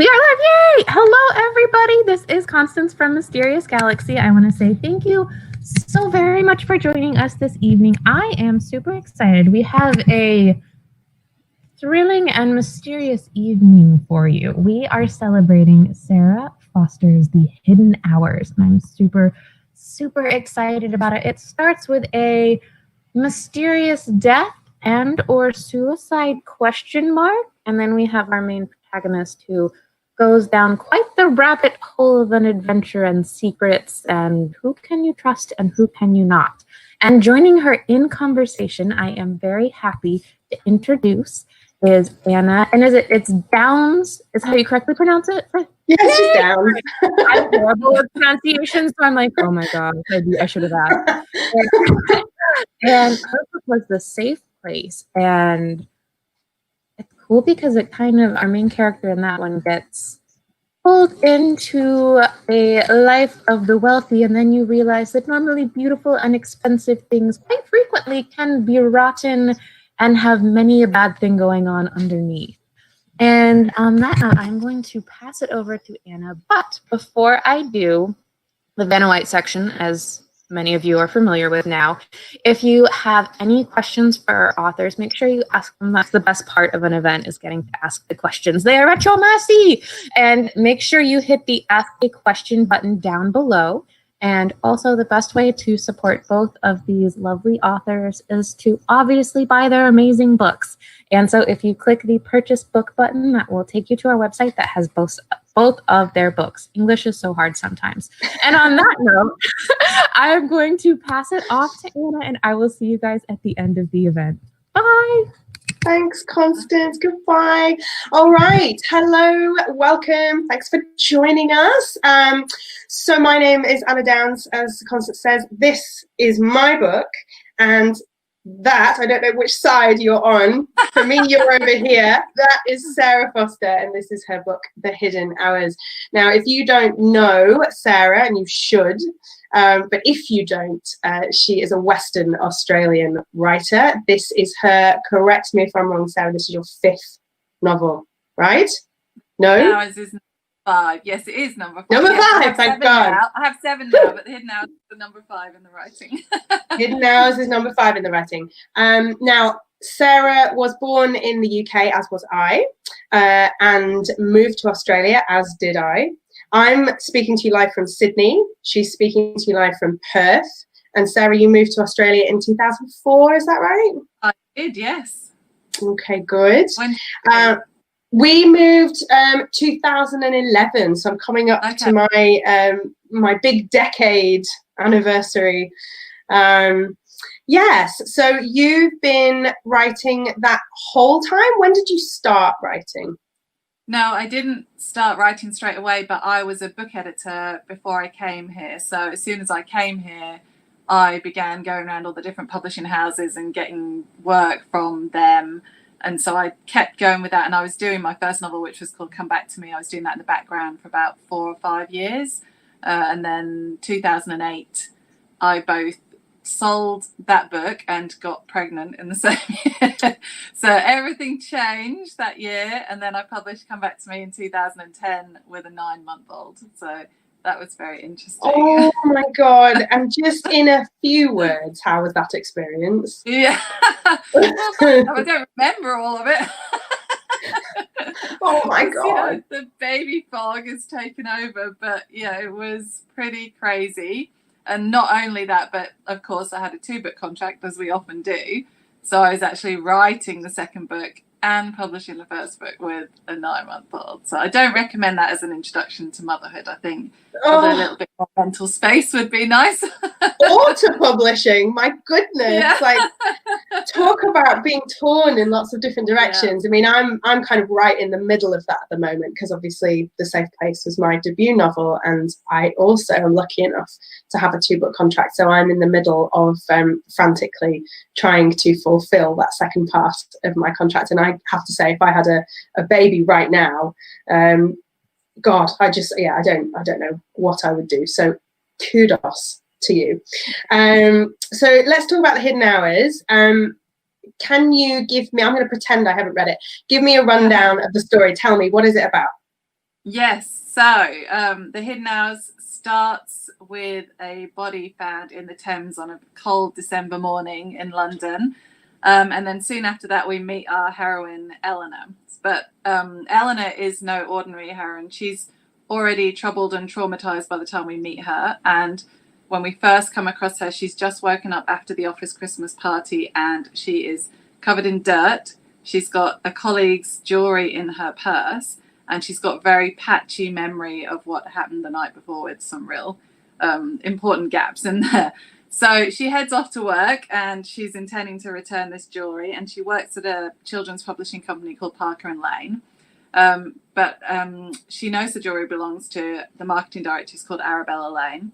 We are live! Yay! Hello, everybody. This is Constance from Mysterious Galaxy. I want to say thank you so very much for joining us this evening. I am super excited. We have a thrilling and mysterious evening for you. We are celebrating Sara Foster's The Hidden Hours, and I'm super, super excited about it. It starts with a mysterious death and or suicide question mark, and then we have our main protagonist who goes down quite the rabbit hole of an adventure and secrets and who can you trust and who can you not. And joining her in conversation, I am very happy to introduce is Anna, and it's Downs, is how you correctly pronounce it? Yeah, it's just Downs. I'm horrible with pronunciation, so I'm like, oh my god, I should have asked. And her book was The Safe Place, and it's cool because it kind of, our main character in that one gets pulled into a life of the wealthy, and then you realize that normally beautiful and expensive things quite frequently can be rotten and have many a bad thing going on underneath. And on that note, I'm going to pass it over to Anna. But before I do, the Vanna White section, as many of you are familiar with now, if you have any questions for our authors, make sure you ask them. That's the best part of an event, is getting to ask the questions. They are at your mercy. And make sure you hit the Ask a Question button down below. And also the best way to support both of these lovely authors is to obviously buy their amazing books. And so if you click the purchase book button, that will take you to our website that has both of their books. English is so hard sometimes. And on that note, I am going to pass it off to Anna, and I will see you guys at the end of the event. Bye. Thanks, Constance. Goodbye. All right. Hello. Welcome. Thanks for joining us. So my name is Anna Downs, as Constance says. This is my book, and that, I don't know which side you're on. For me, you're over here. That is Sara Foster, and this is her book, The Hidden Hours. Now, if you don't know Sara, and you should, but if you don't, she is a Western Australian writer. This is her, correct me if I'm wrong, Sara, this is your 5th novel, right? No? Hours is number 5. Yes, it is number 5. Number 5, yes, thank God. I have 7 now, but The Hidden Hours is the number 5 in the writing. Hidden Hours is number 5 in the writing. Now, Sara was born in the UK, as was I, and moved to Australia, as did I. I'm speaking to you live from Sydney. She's speaking to you live from Perth. And Sara, you moved to Australia in 2004, is that right? I did, yes. Okay, good. When we moved 2011, so I'm coming up to my my big decade anniversary. Yes, so you've been writing that whole time. When did you start writing? No, I didn't start writing straight away, but I was a book editor before I came here. So as soon as I came here, I began going around all the different publishing houses and getting work from them. And so I kept going with that. And I was doing my first novel, which was called Come Back to Me. I was doing that in the background for about 4 or 5 years. And then 2008, I both sold that book and got pregnant in the same year. So everything changed that year, and then I published Come Back to Me in 2010 with a 9-month-old. So that was very interesting. Oh my God. And just in a few words, how was that experience? Yeah. I don't remember all of it. Oh my God. You know, the baby fog has taken over, but yeah, it was pretty crazy. And not only that, but of course I had a 2-book contract, as we often do. So I was actually writing the second book and publishing the first book with a 9-month-old. So I don't recommend that as an introduction to motherhood. I think a little bit more mental space would be nice. Auto-publishing, my goodness. Yeah. Like, talk about being torn in lots of different directions. Yeah. I mean, I'm kind of right in the middle of that at the moment, because obviously The Safe Place was my debut novel, and I also am lucky enough to have a 2-book contract. So I'm in the middle of frantically trying to fulfill that second part of my contract. And I have to say, if I had a baby right now, God, I don't know what I would do. So kudos to you. So let's talk about The Hidden Hours. Can you give me, I'm going to pretend I haven't read it. Give me a rundown of the story. Tell me, what is it about? Yes. So The Hidden Hours starts with a body found in the Thames on a cold December morning in London. And then soon after that, we meet our heroine, Eleanor. But Eleanor is no ordinary heroine. She's already troubled and traumatized by the time we meet her. And when we first come across her, she's just woken up after the office Christmas party and she is covered in dirt. She's got a colleague's jewelry in her purse. And she's got very patchy memory of what happened the night before with some real important gaps in there. So she heads off to work and she's intending to return this jewelry. And she works at a children's publishing company called Parker and Lane. But she knows the jewelry belongs to the marketing director who's called Arabella Lane.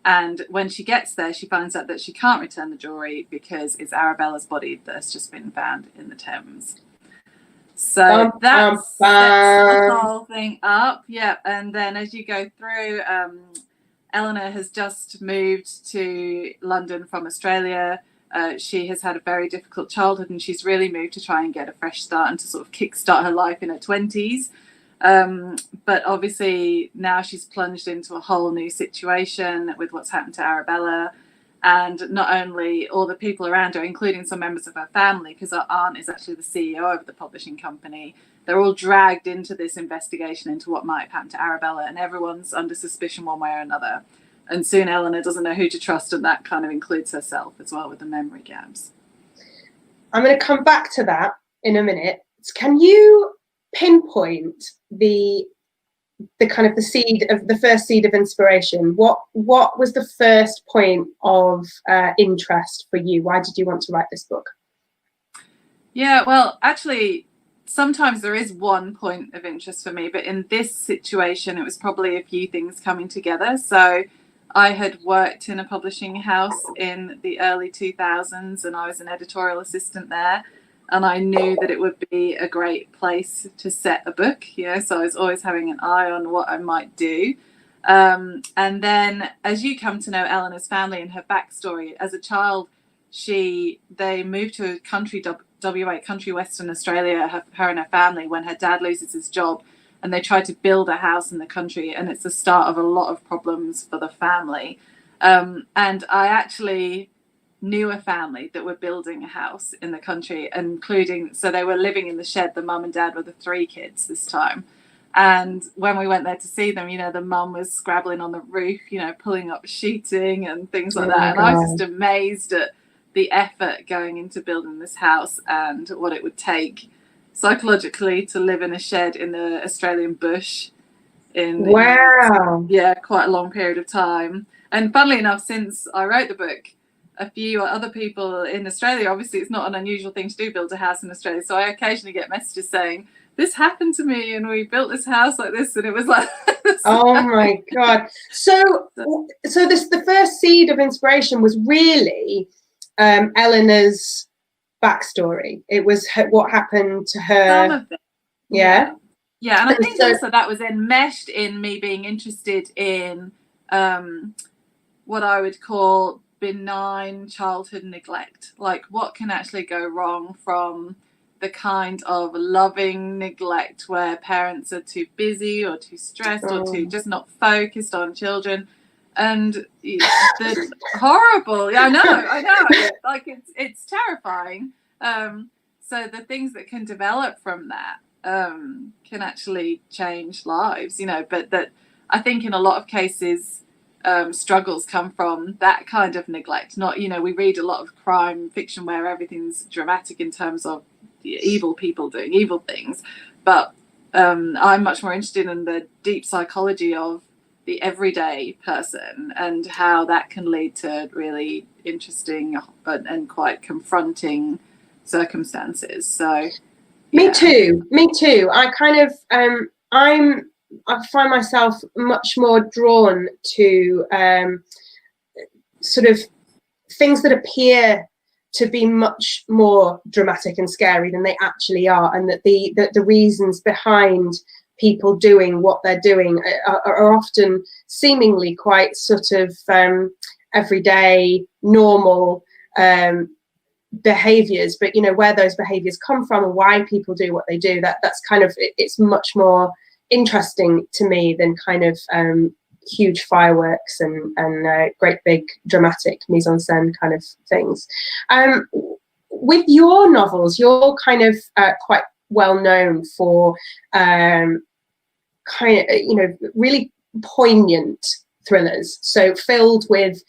And when she gets there, she finds out that she can't return the jewelry because it's Arabella's body that's just been found in the Thames. So that sets the whole thing up. Yeah. And then as you go through, Eleanor has just moved to London from Australia. She has had a very difficult childhood and she's really moved to try and get a fresh start and to sort of kickstart her life in her 20s. But obviously now she's plunged into a whole new situation with what's happened to Arabella. And not only all the people around her, including some members of her family, because her aunt is actually the CEO of the publishing company, they're all dragged into this investigation into what might have happened to Arabella, and everyone's under suspicion one way or another. And soon Eleanor doesn't know who to trust, and that kind of includes herself as well with the memory gaps. I'm going to come back to that in a minute. Can you pinpoint the kind of the first seed of inspiration? What was the first point of interest for you? Why did you want to write this book? Yeah, well, actually, sometimes there is one point of interest for me, but in this situation, it was probably a few things coming together. So I had worked in a publishing house in the early 2000s and I was an editorial assistant there. And I knew that it would be a great place to set a book, so I was always having an eye on what I might do. And then as you come to know Eleanor's family and her backstory, as a child, they moved to a country, WA, country Western Australia, her and her family, when her dad loses his job. And they tried to build a house in the country. And it's the start of a lot of problems for the family. And I actually knew a family that were building a house in the country, so they were living in the shed. The mum and dad were the 3 kids this time. And when we went there to see them, the mum was scrabbling on the roof, pulling up sheeting and things like that. And I was just amazed at the effort going into building this house and what it would take psychologically to live in a shed in the Australian bush in quite a long period of time. And funnily enough, since I wrote the book, a few other people in Australia, obviously it's not an unusual thing to do, build a house in Australia. So I occasionally get messages saying, this happened to me and we built this house like this. And it was like, oh my God. So the first seed of inspiration was really Eleanor's backstory. It was what happened to her. Some of it. Yeah. Yeah. And I think also that was enmeshed in me being interested in what I would call benign childhood neglect, like what can actually go wrong from the kind of loving neglect where parents are too busy or too stressed or too just not focused on children, and the horrible. I know, like it's terrifying. So the things that can develop from that can actually change lives, but that I think in a lot of cases struggles come from that kind of neglect. Not, we read a lot of crime fiction where everything's dramatic in terms of evil people doing evil things, but I'm much more interested in the deep psychology of the everyday person and how that can lead to really interesting and quite confronting circumstances. So me too. I kind of I find myself much more drawn to sort of things that appear to be much more dramatic and scary than they actually are, and that the reasons behind people doing what they're doing are often seemingly quite sort of everyday, normal behaviors, but where those behaviors come from and why people do what they do, that's kind of, it's much more interesting to me than kind of huge fireworks and great big dramatic mise-en-scène kind of things. With your novels, you're kind of quite well known for kind of, you know, really poignant thrillers, so filled with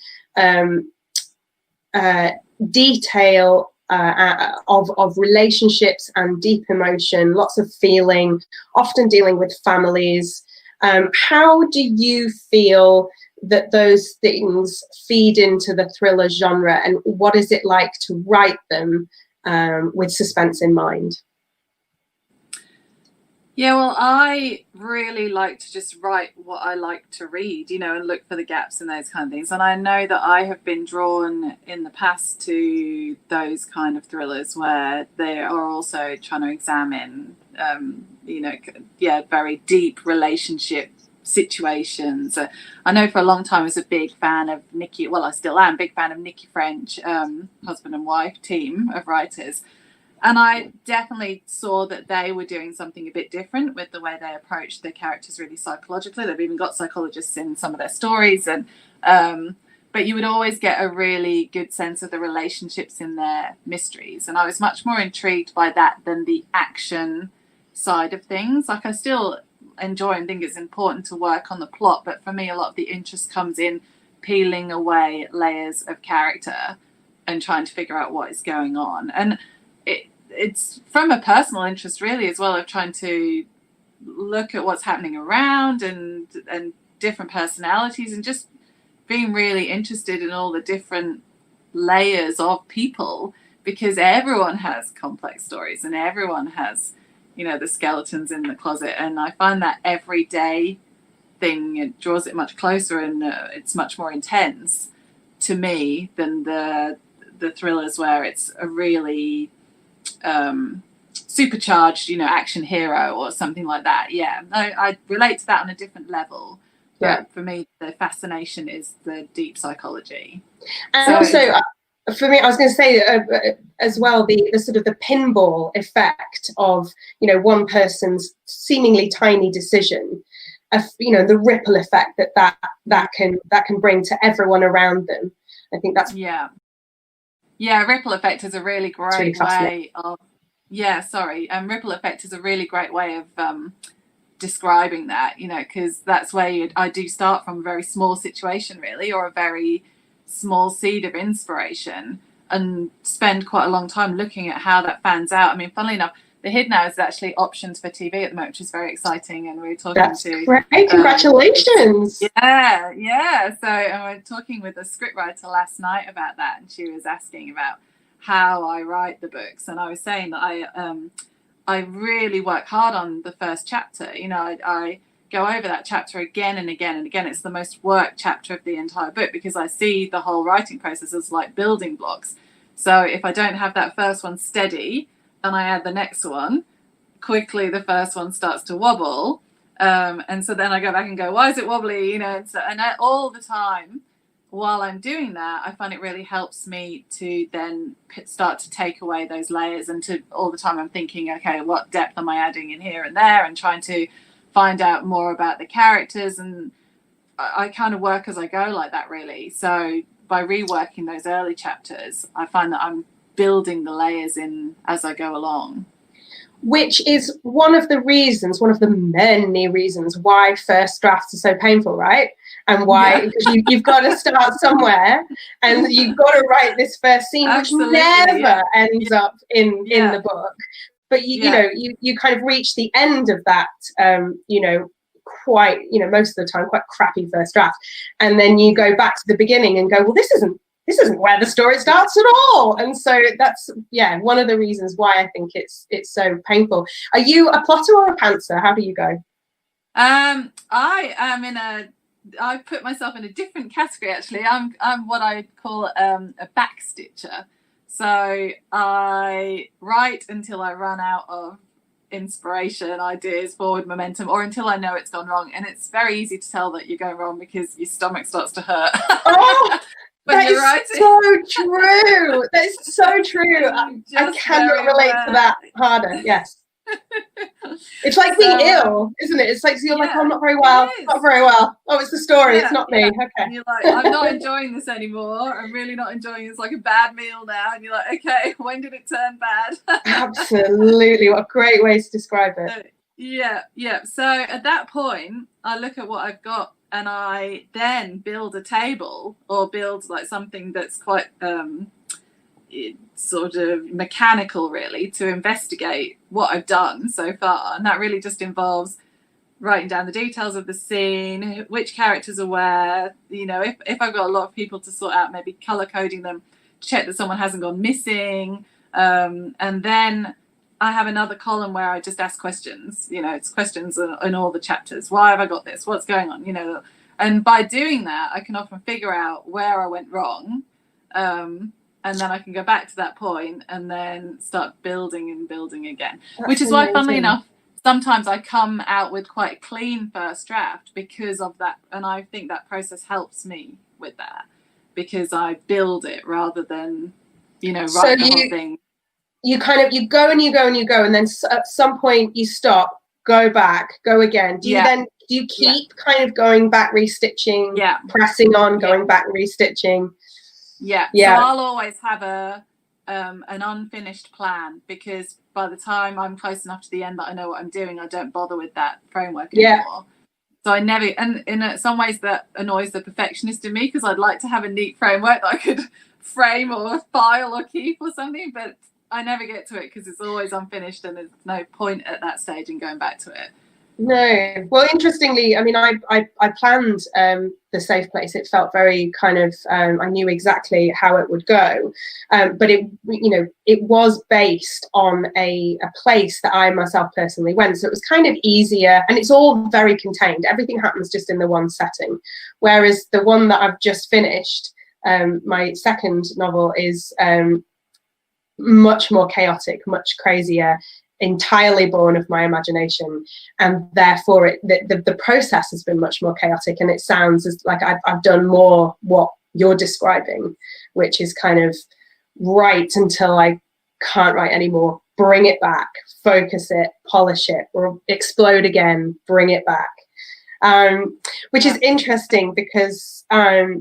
detail of relationships and deep emotion, lots of feeling, often dealing with families. How do you feel that those things feed into the thriller genre, and what is it like to write them with suspense in mind? Yeah, well, I really like to just write what I like to read, you know, and look for the gaps in those kind of things. And I know that I have been drawn in the past to those kind of thrillers where they are also trying to examine, you know, very deep relationship situations. I know for a long time I was a big fan of Nikki, well, I still am, big fan of Nikki French, husband and wife team of writers. And I definitely saw that they were doing something a bit different with the way they approached their characters really psychologically. They've even got psychologists in some of their stories. And but you would always get a really good sense of the relationships in their mysteries. And I was much more intrigued by that than the action side of things. Like, I still enjoy and think it's important to work on the plot. But for me, a lot of the interest comes in peeling away layers of character and trying to figure out what is going on. And it's from a personal interest really as well, of trying to look at what's happening around and different personalities, and just being really interested in all the different layers of people, because everyone has complex stories and everyone has, you know, the skeletons in the closet. And I find that everyday thing, it draws it much closer, and it's much more intense to me than the thrillers where it's a really supercharged, you know, action hero or something like that. Yeah, I relate to that on a different level. Yeah. But for me, the fascination is the deep psychology. And so also, for me, I was going to say as well, the sort of the pinball effect of, you know, one person's seemingly tiny decision, of, you know, the ripple effect that can bring to everyone around them. I think that's ripple effect is a really great way of ripple effect is a really great way of describing that, you know, because that's where I do start from a very small situation really, or a very small seed of inspiration, and spend quite a long time looking at how that fans out. I mean, funnily enough, The Hid Now is actually options for TV at the moment, which is very exciting. And we were talking great. Congratulations. Yeah. So we're talking with a scriptwriter last night about that, and she was asking about how I write the books. And I was saying that I really work hard on the first chapter. You know, I go over that chapter again and again and again. It's the most worked chapter of the entire book, because I see the whole writing process as like building blocks. So if I don't have that first one steady and I add the next one, quickly the first one starts to wobble. And so then I go back and go, why is it wobbly? You know, and all the time while I'm doing that, I find it really helps me to then start to take away those layers, and to all the time I'm thinking, okay, what depth am I adding in here and there, and trying to find out more about the characters. And I kind of work as I go like that really. So by reworking those early chapters, I find that I'm building the layers in as I go along. Which is one of the many reasons why first drafts are so painful, right? And why, because you've got to start somewhere, and you've got to write this first scene, which never ends up in the book. But you know, you kind of reach the end of that, you know, quite, you know, most of the time quite crappy first draft, and then you go back to the beginning and go, well, this isn't where the story starts at all. And so that's one of the reasons why I think it's so painful. Are you a plotter or a pantser? How do you go? I put myself in a different category actually. I'm what I call a backstitcher. So I write until I run out of inspiration, ideas, forward momentum, or until I know it's gone wrong. And it's very easy to tell that you're going wrong because your stomach starts to hurt. Oh, that is so true. That is so true. I cannot relate to that harder. Yes. It's like being ill, isn't it? It's like, so you're like, oh, I'm not very well, not very well. Oh, it's the story, it's not me. Okay. And you're like, I'm not enjoying this anymore. I'm really not enjoying it. It's like a bad meal now. And you're like, okay, when did it turn bad? Absolutely. What a great way to describe it. Yeah. So at that point, I look at what I've got and I then build a table or build like something that's quite sort of mechanical, really, to investigate what I've done so far. And that really just involves writing down the details of the scene, which characters are where, you know, if I've got a lot of people to sort out, maybe color coding them, check that someone hasn't gone missing. And then I have another column where I just ask questions, you know, it's questions in all the chapters. Why have I got this? What's going on? You know, and by doing that, I can often figure out where I went wrong. And then I can go back to that point and then start building and building again. That's which is why, funnily enough, sometimes I come out with quite a clean first draft because of that. And I think that process helps me with that because I build it rather than, you know, write the whole thing. You kind of, you go and you go and you go, and then at some point you stop, go back, go again. Do you keep kind of going back, restitching, pressing on, going back, restitching? Yeah. So I'll always have an unfinished plan because by the time I'm close enough to the end that I know what I'm doing, I don't bother with that framework anymore. So I never, and in some ways that annoys the perfectionist in me because I'd like to have a neat framework that I could frame or file or keep or something, but I never get to it because it's always unfinished and there's no point at that stage in going back to it. No. Well, interestingly, I mean, I planned the safe place. It felt very kind of, I knew exactly how it would go. But it, you know, it was based on a place that I myself personally went. So it was kind of easier and it's all very contained. Everything happens just in the one setting. Whereas the one that I've just finished, my second novel is much more chaotic, much crazier, entirely born of my imagination, and therefore the process has been much more chaotic, and it sounds as like I've done more what you're describing, which is kind of write until I can't write anymore, bring it back, focus it, polish it, or explode again, bring it back, which is interesting because I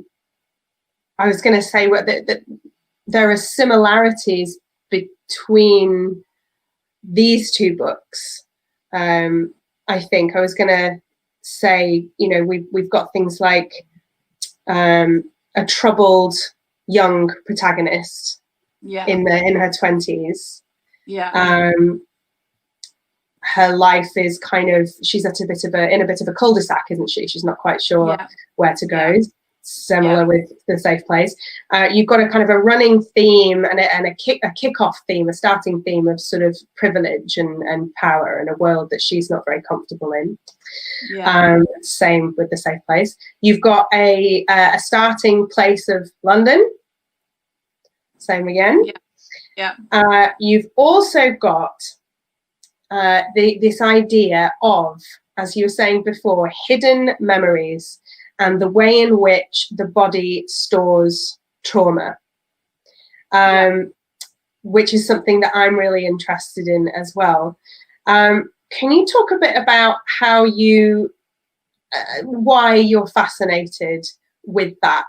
was going to say that there are similarities between these two books. I think I was going to say, you know, we've got things like a troubled young protagonist in her 20s. Her life is kind of, she's in a bit of a cul-de-sac, isn't she? She's not quite sure where to go. Similar with the safe place. You've got a kind of a running theme and a kickoff theme, a starting theme of sort of privilege and power in a world that she's not very comfortable in. Same with the safe place. You've got a starting place of London. Same again. You've also got this idea of, as you were saying before, hidden memories and the way in which the body stores trauma, which is something that I'm really interested in as well. Can you talk a bit about how why you're fascinated with that,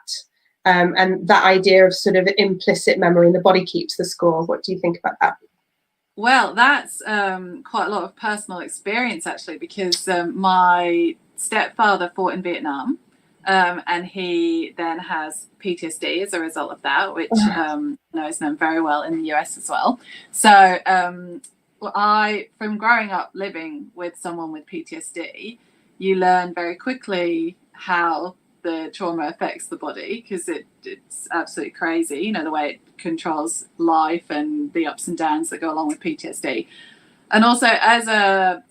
and that idea of sort of implicit memory and the body keeps the score? What do you think about that? Well, that's quite a lot of personal experience, actually, because my stepfather fought in Vietnam. And he then has PTSD as a result of that, which is known very well in the US as well. So from growing up living with someone with PTSD, you learn very quickly how the trauma affects the body, because it's absolutely crazy, you know, the way it controls life and the ups and downs that go along with PTSD. And also as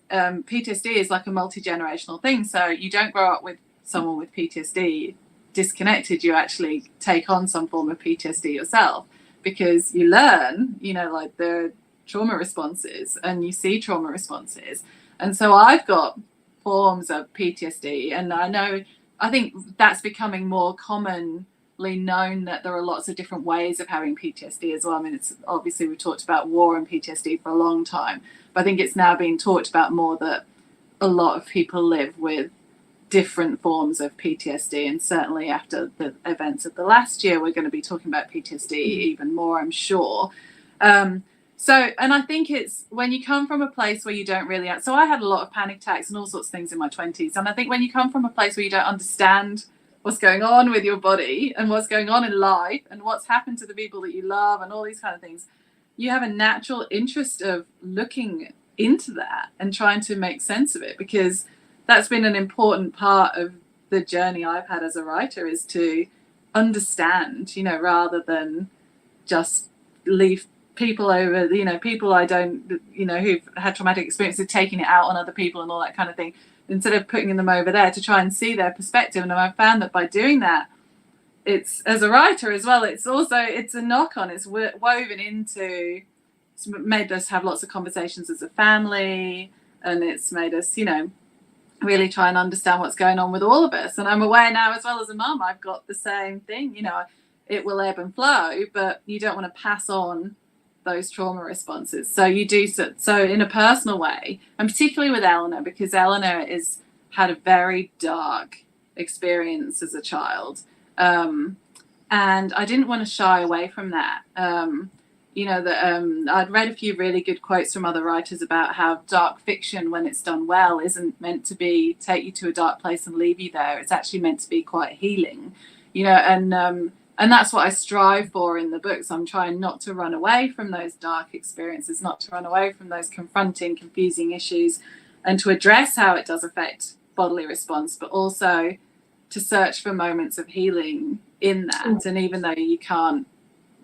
PTSD is like a multi-generational thing, so you don't grow up with someone with PTSD disconnected, you actually take on some form of PTSD yourself, because you learn, you know, like the trauma responses and you see trauma responses. And so I've got forms of PTSD, and I think that's becoming more common known that there are lots of different ways of having PTSD as well. I mean, it's obviously we've talked about war and PTSD for a long time, but I think it's now being talked about more that a lot of people live with different forms of PTSD, and certainly after the events of the last year, we're going to be talking about PTSD even more, I'm sure. So, and I think it's when you come from a place where you don't really, so I had a lot of panic attacks and all sorts of things in my 20s. And I think when you come from a place where you don't understand what's going on with your body and what's going on in life and what's happened to the people that you love and all these kind of things, you have a natural interest of looking into that and trying to make sense of it, because that's been an important part of the journey I've had as a writer, is to understand, you know, rather than just leave people over, you know, people I don't, you know, who've had traumatic experiences, taking it out on other people and all that kind of thing, instead of putting them over there to try and see their perspective. And I've found that by doing that, it's, as a writer as well, it's also, it's a knock-on, it's woven into, it's made us have lots of conversations as a family, and it's made us, you know, really try and understand what's going on with all of us. And I'm aware now, as well as a mum, I've got the same thing, you know, it will ebb and flow, but you don't want to pass on those trauma responses. So you do so in a personal way, and particularly with Eleanor, because Eleanor had a very dark experience as a child, and I didn't want to shy away from that. You know, that I'd read a few really good quotes from other writers about how dark fiction, when it's done well, isn't meant to be take you to a dark place and leave you there. It's actually meant to be quite healing, you know, and that's what I strive for in the books. I'm trying not to run away from those dark experiences, not to run away from those confronting, confusing issues, and to address how it does affect bodily response, but also to search for moments of healing in that. And even though you can't,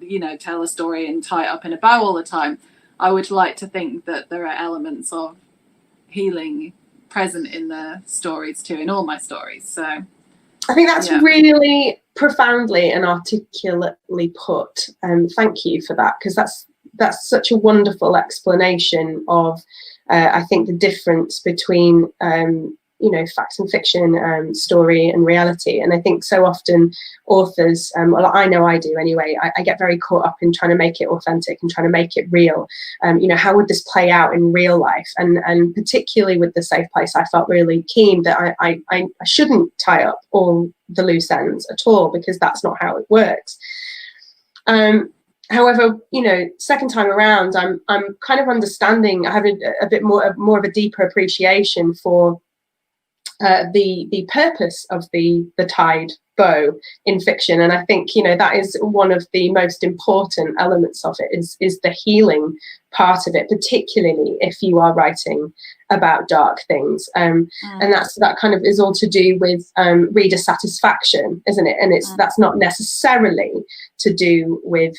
you know, tell a story and tie it up in a bow all the time, I would like to think that there are elements of healing present in the stories too, in all my stories. So I think that's really profoundly and articulately put. Thank you for that, because that's such a wonderful explanation of I think the difference between you know, facts and fiction, story and reality. And I think so often authors, well, I know I do anyway, I get very caught up in trying to make it authentic and trying to make it real. You know, how would this play out in real life? And particularly with The Safe Place, I felt really keen that I shouldn't tie up all the loose ends at all, because that's not how it works. However, you know, second time around, I'm kind of understanding, I have a bit more of a deeper appreciation for the purpose of the tied bow in fiction. And I think, you know, that is one of the most important elements of it, is the healing part of it, particularly if you are writing about dark things. And that kind of is all to do with reader satisfaction, isn't it? And that's not necessarily to do with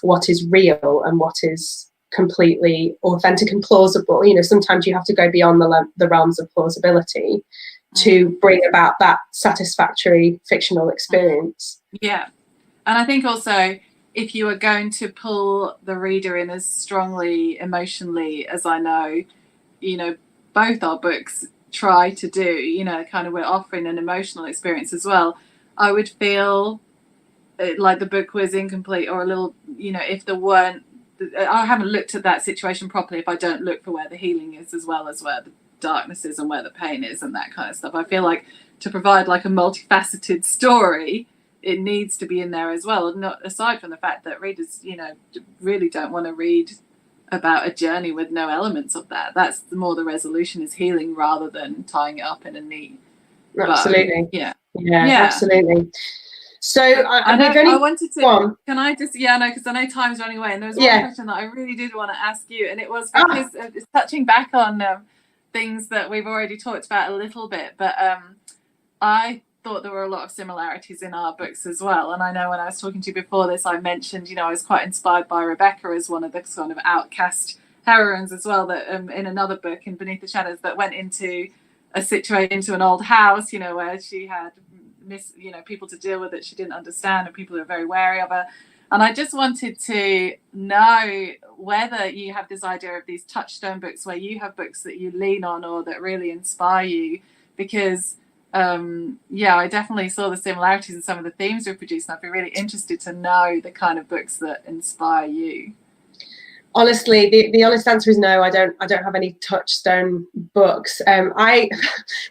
what is real and what is completely authentic and plausible. You know, sometimes you have to go beyond the realms of plausibility to bring about that satisfactory fictional experience. Yeah. And I think also, if you are going to pull the reader in as strongly emotionally as I know, you know, both our books try to do, you know, kind of we're offering an emotional experience as well, I would feel like the book was incomplete, or a little, you know, if there weren't, I haven't looked at that situation properly if I don't look for where the healing is, as well as where the darkness is and where the pain is and that kind of stuff. I feel like to provide like a multifaceted story, it needs to be in there as well. Not aside from the fact that readers, you know, really don't want to read about a journey with no elements of that. That's more the resolution is healing rather than tying it up in a neat Absolutely. Yeah, absolutely. So I wanted to. Can I just? Yeah, no, because I know time's running away, and there was one question that I really did want to ask you, and it was because it's touching back on things that we've already talked about a little bit, but I thought there were a lot of similarities in our books as well. And I know when I was talking to you before this, I mentioned, you know, I was quite inspired by Rebecca as one of the sort of outcast heroines as well, that in another book, in Beneath the Shadows, that went into an old house, you know, where she had people to deal with that she didn't understand, and people who are very wary of her. And I just wanted to know whether you have this idea of these touchstone books, where you have books that you lean on or that really inspire you, because yeah, I definitely saw the similarities in some of the themes we've produced, and I'd be really interested to know the kind of books that inspire you. Honestly, the honest answer is no. I don't have any touchstone books. I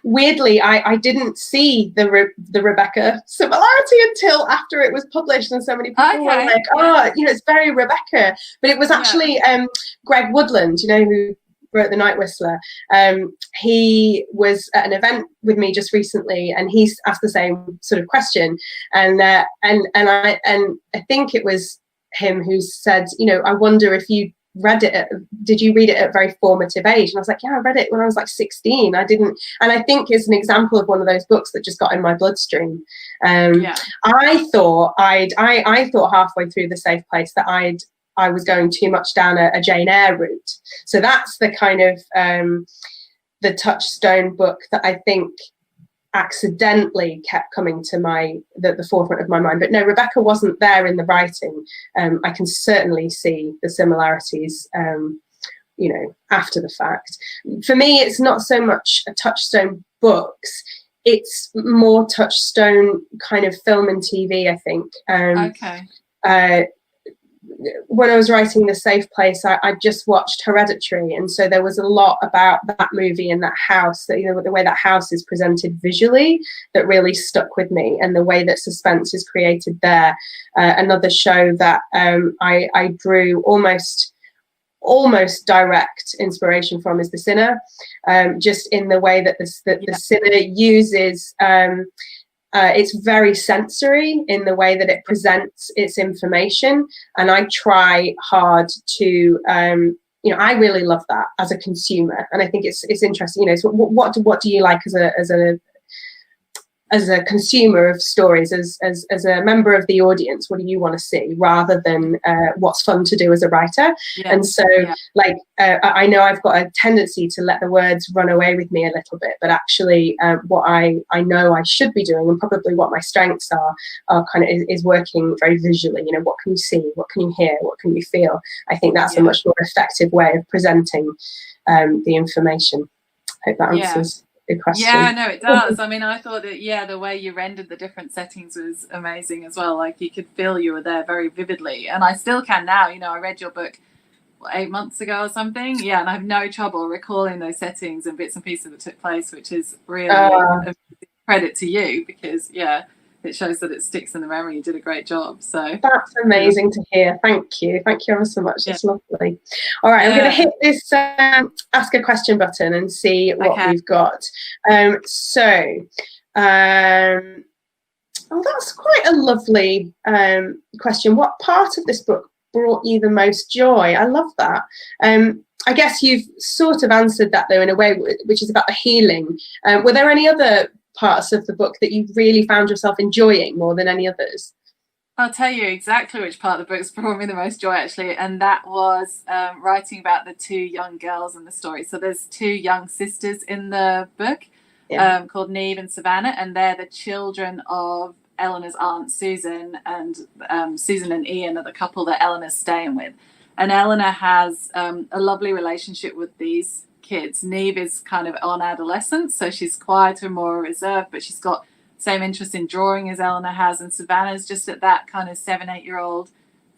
weirdly I didn't see the Rebecca similarity until after it was published, and so many people were like, "Oh, you know, it's very Rebecca." But it was actually Greg Woodland, you know, who wrote The Night Whistler. He was at an event with me just recently, and he asked the same sort of question, and I think it was him who said, you know, I wonder if you read it, did you read it at a very formative age? And I was like, yeah, I read it when I was like 16. I didn't, and I think it's an example of one of those books that just got in my bloodstream. I thought halfway through The Safe Place that I was going too much down a Jane Eyre route. So that's the kind of the touchstone book that I think accidentally kept coming to the forefront of my mind. But no, Rebecca wasn't there in the writing. I can certainly see the similarities, you know, after the fact. For me, it's not so much a touchstone books, it's more touchstone kind of film and TV, I think. When I was writing The Safe Place, I just watched Hereditary, and so there was a lot about that movie and that house, that, you know, the way that house is presented visually, that really stuck with me, and the way that suspense is created there. Another show that I drew almost direct inspiration from is The Sinner, just in the way that The Sinner uses. It's very sensory in the way that it presents its information, and I try hard to, you know, I really love that as a consumer, and I think it's interesting. You know, so what do you like as a consumer of stories, as a member of the audience? What do you want to see, rather than what's fun to do as a writer? And so like I know I've got a tendency to let the words run away with me a little bit, but actually what I know I should be doing, and probably what my strengths are kind of is working very visually. You know, what can you see, what can you hear, what can you feel? I think that's a much more effective way of presenting the information. I hope that answers question. Yeah, no, it does. I mean, I thought that the way you rendered the different settings was amazing as well. Like, you could feel you were there very vividly, and I still can now. You know, I read your book 8 months ago or something, and I have no trouble recalling those settings and bits and pieces that took place, which is really a credit to you, because it shows that it sticks in the memory. You did a great job. So that's amazing to hear. Thank you ever so much. It's lovely. All right, I'm going to hit this ask a question button and see what we've got. That's quite a lovely question. What part of this book brought you the most joy? I love that. I guess you've sort of answered that though, in a way, which is about the healing. Were there any other parts of the book that you really found yourself enjoying more than any others? I'll tell you exactly which part of the book's brought me the most joy, actually, and that was writing about the two young girls in the story. So there's two young sisters in the book called Neve and Savannah, and they're the children of Eleanor's aunt Susan, and Susan and Ian are the couple that Eleanor's staying with. And Eleanor has a lovely relationship with these kids. Neve is kind of on adolescence, so she's quieter, more reserved, but she's got the same interest in drawing as Eleanor has, and Savannah's just at that kind of 7-8-year-old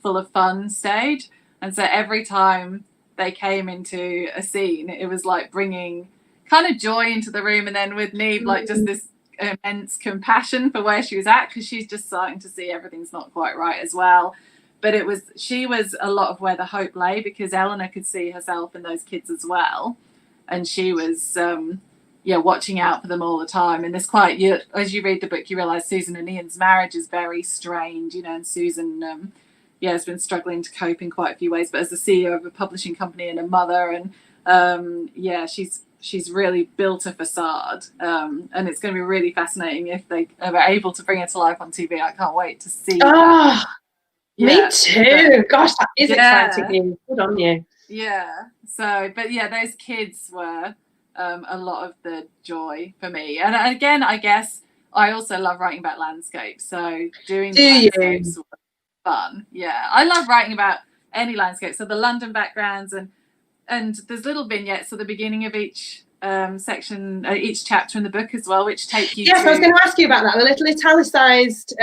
full of fun stage. And so every time they came into a scene, it was like bringing kind of joy into the room, and then with Neve, like just this immense compassion for where she was at, because she's just starting to see everything's not quite right as well. But she was a lot of where the hope lay, because Eleanor could see herself in those kids as well. And she was, watching out for them all the time. And as you read the book, you realise Susan and Ian's marriage is very strained, you know, and Susan, has been struggling to cope in quite a few ways. But as the CEO of a publishing company and a mother, and she's really built a facade. And it's going to be really fascinating if they are able to bring it to life on TV. I can't wait to see that. Me too. Gosh, that is exciting news. Good on you. Yeah. So, but those kids were a lot of the joy for me. And again, I guess I also love writing about landscapes. So doing landscapes was fun. Yeah. I love writing about any landscape. So the London backgrounds, and there's little vignettes at the beginning of each section, each chapter in the book as well, which take you yes, I was going to ask you about that, the little italicized,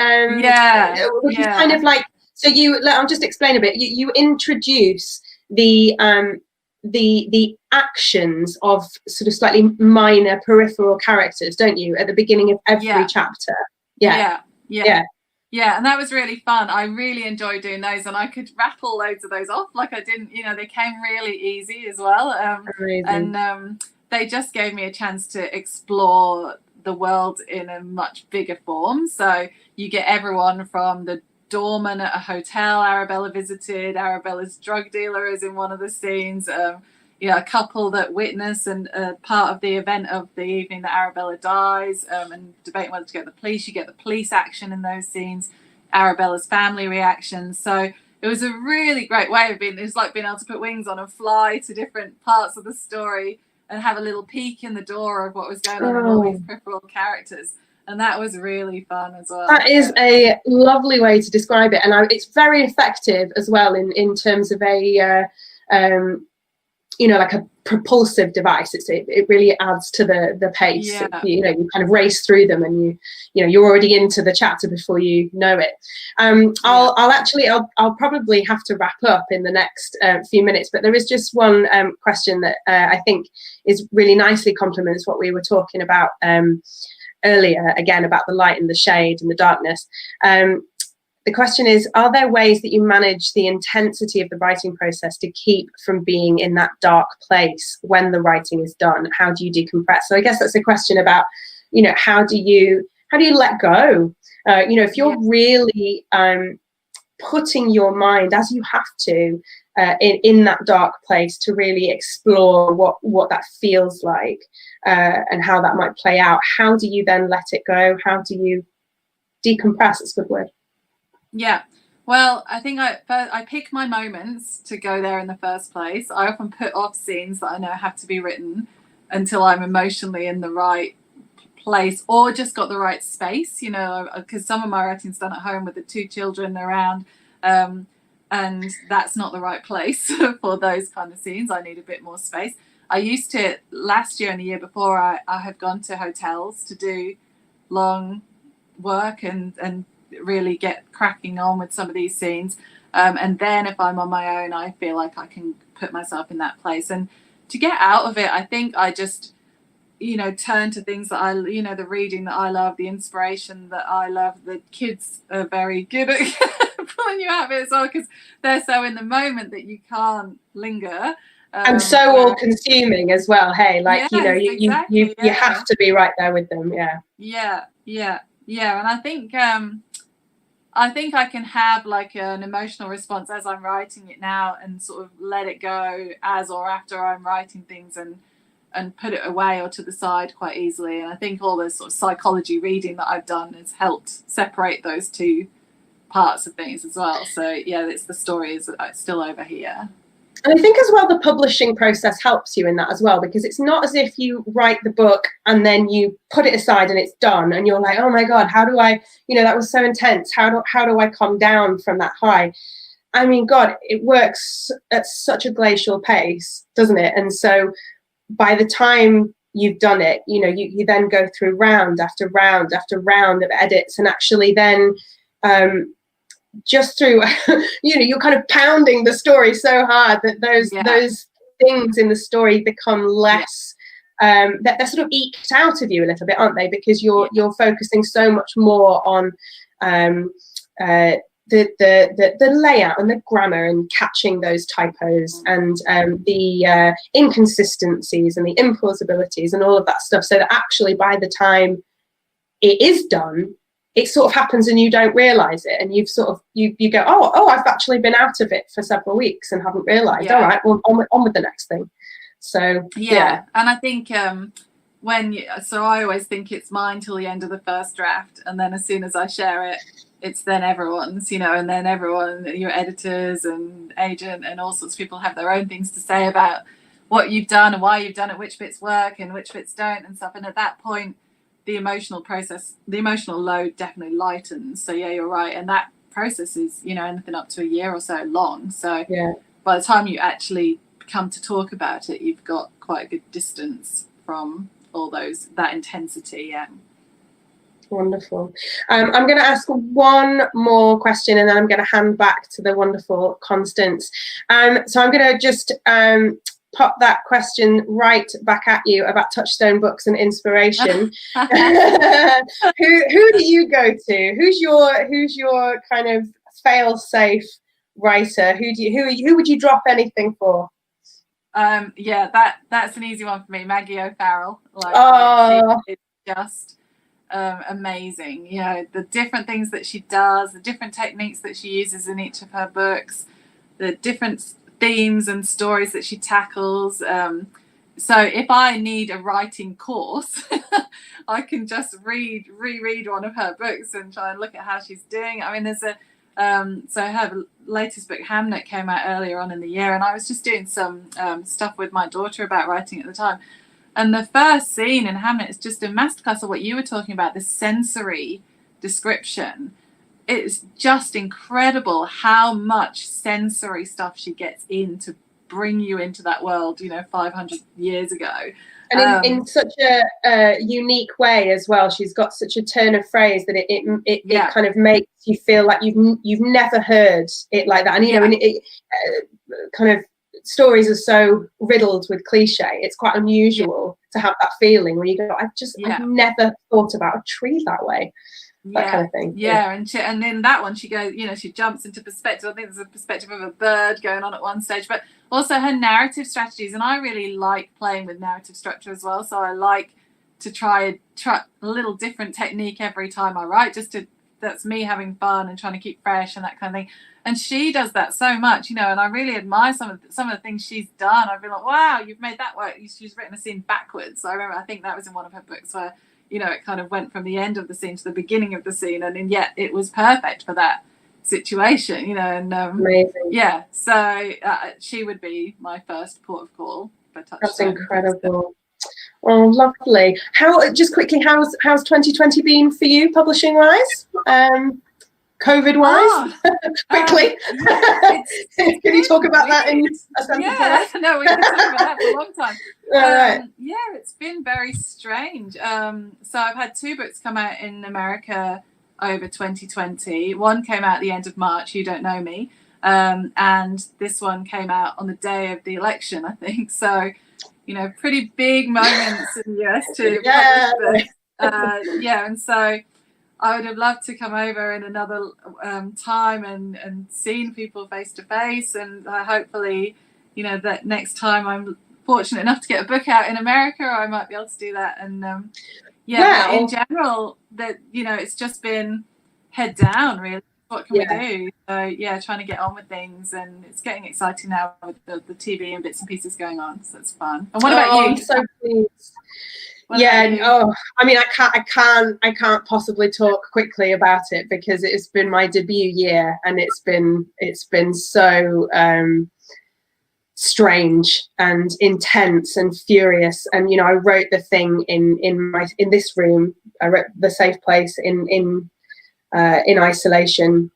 which is kind of like, so I'll just explain a bit. You introduce the actions of sort of slightly minor peripheral characters, don't you, at the beginning of every chapter? Yeah, and that was really fun. I really enjoyed doing those, and I could rattle loads of those off. Like I didn't, they came really easy as well. And they just gave me a chance to explore the world in a much bigger form. So you get everyone from the doorman at a hotel Arabella visited. Arabella's drug dealer is in one of the scenes. A couple that witness and part of the event of the evening that Arabella dies, and debating whether to get the police. You get the police action in those scenes, Arabella's family reactions. So it was a really great way of being. It was like being able to put wings on and fly to different parts of the story and have a little peek in the door of what was going on in all these peripheral characters. And that was really fun as well. That is a lovely way to describe it, and it's very effective as well in terms of a like a propulsive device. It really adds to the pace. Yeah. You kind of race through them, and you're already into the chapter before you know it. I'll probably have to wrap up in the next few minutes, but there is just one question that I think is really nicely complements what we were talking about earlier, again, about the light and the shade and the darkness. The question is, are there ways that you manage the intensity of the writing process to keep from being in that dark place when the writing is done? How do you decompress? So I guess that's a question about, how do you let go? If you're really putting your mind, as you have to, in that dark place to really explore what that feels like and how that might play out, how do you then let it go? How do you decompress? It's a good word. Yeah, well, I think I pick my moments to go there in the first place. I often put off scenes that I know have to be written until I'm emotionally in the right place or just got the right space, because some of my writing's done at home with the 2 children around, and that's not the right place for those kind of scenes. I need a bit more space. I used to, last year and the year before, I have gone to hotels to do long work and really get cracking on with some of these scenes, and then if I'm on my own, I feel like I can put myself in that place. And to get out of it, I think I just turn to things that the reading that I love, the inspiration that I love. The kids are very good at pulling you out of it as well, because they're so in the moment that you can't linger, and so all consuming as well. Hey, like exactly, you have to be right there with them. And I think I can have like an emotional response as I'm writing it now and sort of let it go as or after I'm writing things and put it away or to the side quite easily. And I think all the sort of psychology reading that I've done has helped separate those two parts of things as well. So it's the story is still over here. And I think as well the publishing process helps you in that as well, because it's not as if you write the book and then you put it aside and it's done and you're like, oh my God, how do I, that was so intense. How do I come down from that high? I mean, God, it works at such a glacial pace, doesn't it? And so by the time you've done it, you then go through round after round after round of edits, and actually then just through you're kind of pounding the story so hard that those things in the story become less that they're sort of eked out of you a little bit, aren't they? Because you're focusing so much more on the layout and the grammar and catching those typos and the inconsistencies and the implausibilities and all of that stuff, so that actually by the time it is done, it sort of happens and you don't realize it, and you've sort of you go, oh I've actually been out of it for several weeks and haven't realized. All right, well, on with the next thing. So and I think so I always think it's mine till the end of the first draft, and then as soon as I share it, it's then everyone's, and then everyone, your editors and agent and all sorts of people have their own things to say about what you've done and why you've done it, which bits work and which bits don't and stuff. And at that point, the emotional load definitely lightens. So you're right. And that process is, anything up to a year or so long. So by the time you actually come to talk about it, you've got quite a good distance from all that intensity. Yeah. Wonderful. I'm going to ask one more question, and then I'm going to hand back to the wonderful Constance. So I'm going to just pop that question right back at you about Touchstone books and inspiration. Who do you go to? Who's your kind of fail-safe writer? Who would you drop anything for? Yeah, that's an easy one for me. Maggie O'Farrell. It's just amazing. You know, the different things that she does, the different techniques that she uses in each of her books, the different themes and stories that she tackles. So if I need a writing course, I can just reread one of her books and try and look at how she's doing. I mean, there's so her latest book, Hamnet, came out earlier on in the year, and I was just doing some stuff with my daughter about writing at the time. And the first scene in Hamnet is just a masterclass of what you were talking about, the sensory description. It's just incredible how much sensory stuff she gets in to bring you into that world, 500 years ago. And in such a unique way as well. She's got such a turn of phrase that it kind of makes you feel like you've never heard it like that. And kind of stories are so riddled with cliche. It's quite unusual to have that feeling where you go, I've never thought about a tree that way. That kind of thing. Yeah. And in that one she goes, she jumps into perspective. I think there's a perspective of a bird going on at one stage, but also her narrative strategies. And I really like playing with narrative structure as well. So I like to try a little different technique every time I write, that's me having fun and trying to keep fresh and that kind of thing. And she does that so much, and I really admire some of the things she's done. I've been like, wow, you've made that work. She's written a scene backwards. So I think that was in one of her books where, it kind of went from the end of the scene to the beginning of the scene, and yet it was perfect for that situation, and amazing. Yeah, so she would be my first port of call for Touchstone. That's incredible. Oh, lovely. Just quickly, how's 2020 been for you, publishing wise? COVID wise? Quickly. Can you talk about that in a sentence? Yeah, no, we can talk about that for a long time. Right. Yeah, it's been very strange. So I've had 2 books come out in America over 2020. One came out at the end of March, You Don't Know Me, and this one came out on the day of the election, I think. So, pretty big moments in the US to publish books. And so I would have loved to come over in another time and seen people face to face, and hopefully, that next time I'm fortunate enough to get a book out in America, I might be able to do that. And but in general, that it's just been head down, really. What can we do? So trying to get on with things, and it's getting exciting now with the TV and bits and pieces going on. So it's fun. And what about you? I'm so pleased. I mean, I can't possibly talk quickly about it because it's been my debut year, and it's been so strange and intense and furious. And I wrote the thing in this room. I wrote The Safe Place in isolation,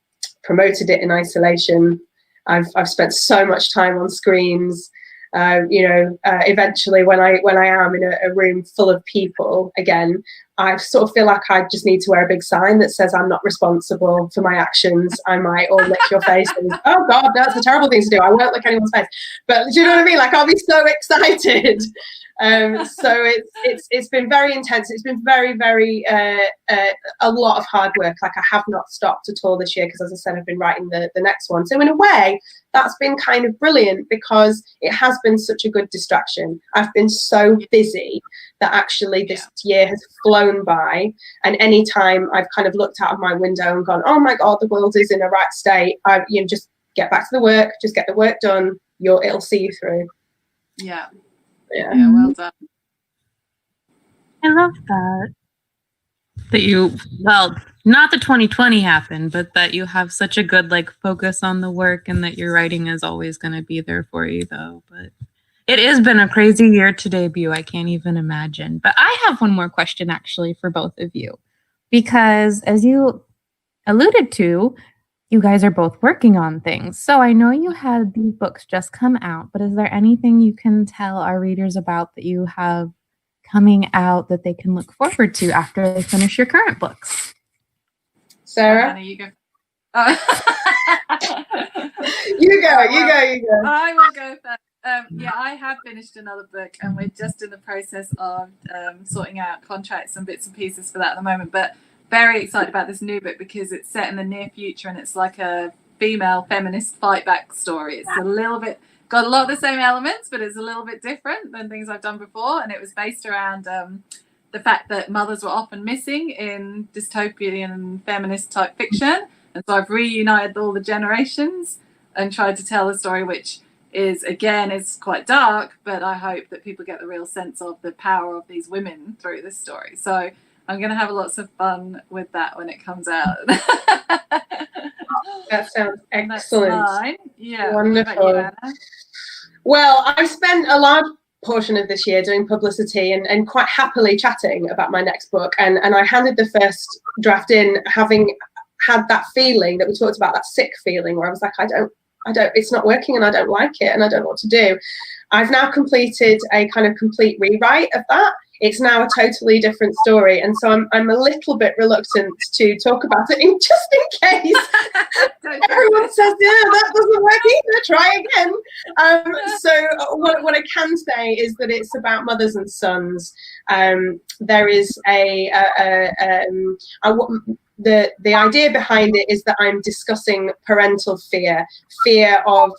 promoted it in isolation. I've spent so much time on screens. Eventually when I am in a room full of people again, I sort of feel like I just need to wear a big sign that says I'm not responsible for my actions. I might all lick your face and, oh God, that's a terrible thing to do. I won't lick anyone's face. But do you know what I mean? Like, I'll be so excited. So it's been very intense. It's been very, very a lot of hard work. Like, I have not stopped at all this year because, as I said, I've been writing the next one. So in a way, that's been kind of brilliant because it has been such a good distraction. I've been so busy that actually this year has flown by, and any time I've kind of looked out of my window and gone, oh my God, the world is in a right state, just get back to the work, just get the work done, it'll see you through. Yeah, well done. I love that not that 2020 happened, but that you have such a good focus on the work, and that your writing is always going to be there for you, though. But it has been a crazy year to debut. I can't even imagine. But I have one more question, actually, for both of you. Because as you alluded to, you guys are both working on things. So I know you had these books just come out, but is there anything you can tell our readers about that you have coming out that they can look forward to after they finish your current books? Sarah? Hannah, you go. You go. I will go first. Yeah, I have finished another book, and we're just in the process of sorting out contracts and bits and pieces for that at the moment. But very excited about this new book because it's set in the near future, and it's like a female feminist fight back story. It's a little bit got a lot of the same elements, but it's a little bit different than things I've done before. And it was based around the fact that mothers were often missing in dystopian and feminist type fiction. And so I've reunited all the generations and tried to tell a story which is, again, it's quite dark, but I hope that people get the real sense of the power of these women through this story. So I'm going to have lots of fun with that when it comes out. That sounds excellent. Yeah. Wonderful. Well, I spent a large portion of this year doing publicity and quite happily chatting about my next book. And I handed the first draft in, having had that feeling that we talked about, that sick feeling where I was like, I don't, it's not working and I don't like it and I don't know what to do. I've now completed a kind of complete rewrite of that. It's now a totally different story. And so I'm a little bit reluctant to talk about it just in case everyone says, yeah, that doesn't work either, try again. So what I can say is that it's about mothers and sons. There is the idea behind it is that I'm discussing parental fear of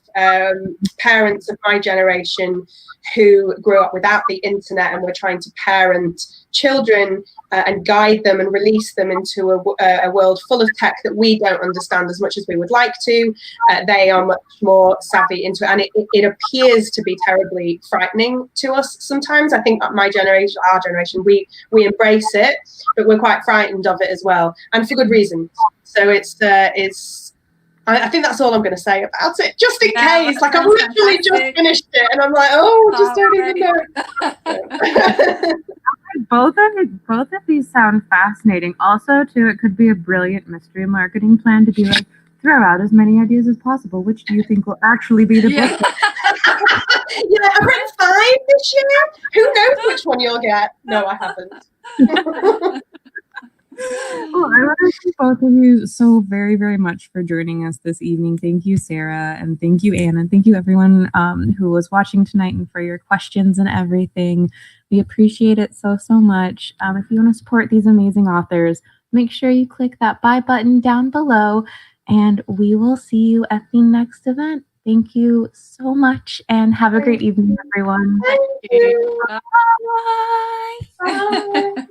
parents of my generation who grew up without the internet and were trying to parent children and guide them and release them into a world full of tech that we don't understand as much as we would like to. They are much more savvy into it, and it appears to be terribly frightening to us sometimes. I think our generation, we embrace it, but we're quite frightened of it as well, and for good reason. So I think that's all I'm going to say about it, just in case. Like, I've literally just finished it, and I'm like, just don't even know. Both of these sound fascinating. Also, too, it could be a brilliant mystery marketing plan to be like, throw out as many ideas as possible. Which do you think will actually be the book? Yeah, I've written 5 this year. Who knows which one you'll get? No, I haven't. Well, I want to thank both of you so very, very much for joining us this evening. Thank you, Sarah, and thank you, Anna. Thank you, everyone who was watching tonight and for your questions and everything. We appreciate it so, so much. If you want to support these amazing authors, make sure you click that buy button down below, and we will see you at the next event. Thank you so much, and have a great evening, everyone. Thank you. Bye. Bye.